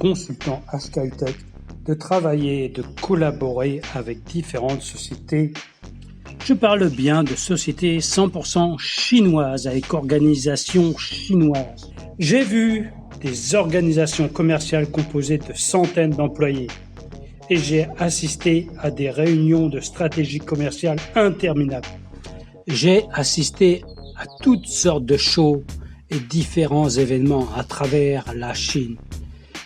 consultant HKUtech, de travailler et de collaborer avec différentes sociétés. Je parle bien de sociétés 100% chinoises avec organisation chinoise. J'ai vu des organisations commerciales composées de centaines d'employés et j'ai assisté à des réunions de stratégie commerciale interminables. J'ai assisté à toutes sortes de shows et différents événements à travers la Chine.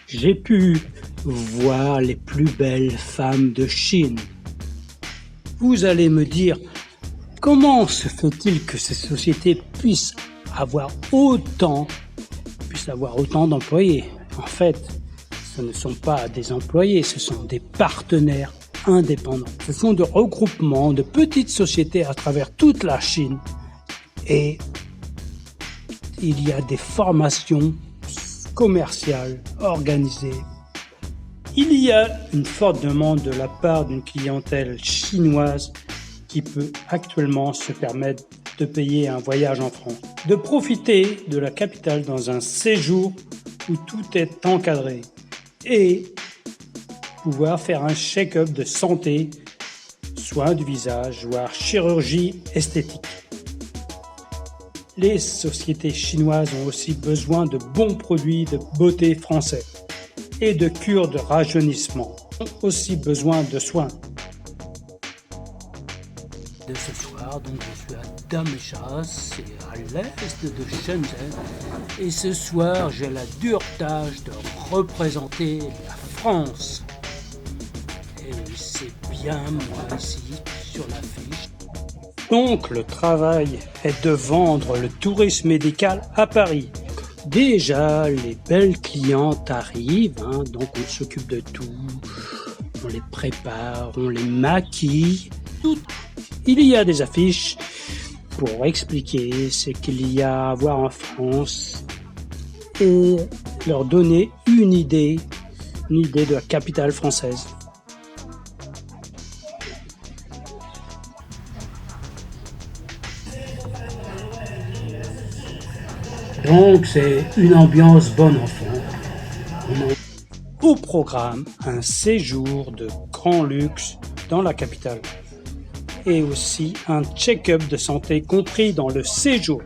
J'ai pu voir les plus belles femmes de Chine. Vous allez me dire, comment se fait-il que ces sociétés puissent avoir autant d'employés? En fait, ce ne sont pas des employés, ce sont des partenaires indépendants. Ce sont des regroupements de petites sociétés à travers toute la Chine. Et il y a des formations commerciales organisées. Il y a une forte demande de la part d'une clientèle chinoise qui peut actuellement se permettre de payer un voyage en France, de profiter de la capitale dans un séjour où tout est encadré et pouvoir faire un check-up de santé, soins du visage, voire chirurgie esthétique. Les sociétés chinoises ont aussi besoin de bons produits de beauté français et de cures de rajeunissement. Ils ont aussi besoin de soins. De ce soir, donc je suis à Damecha, c'est à l'est de Shenzhen, et ce soir j'ai la dure tâche de représenter la France. Et c'est bien moi ici sur l'affiche. Donc le travail est de vendre le tourisme médical à Paris. Déjà, les belles clientes arrivent, donc on s'occupe de tout, on les prépare, on les maquille. Il y a des affiches pour expliquer ce qu'il y a à voir en France et leur donner une idée de la capitale française. Donc c'est une ambiance bon enfant. Au programme, un séjour de grand luxe dans la capitale et aussi un check-up de santé compris dans le séjour.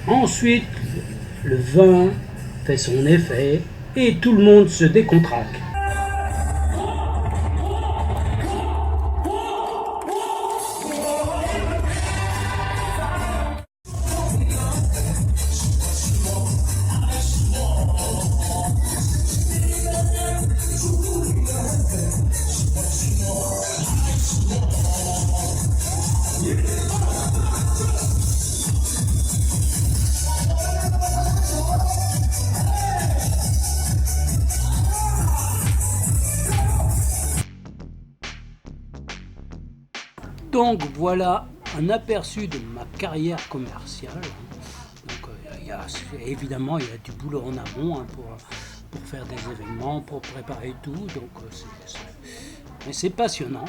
Ensuite, le vin fait son effet et tout le monde se décontracte. Donc voilà un aperçu de ma carrière commerciale. Donc, évidemment il y a du boulot en amont pour faire des événements, pour préparer tout. Donc mais c'est passionnant.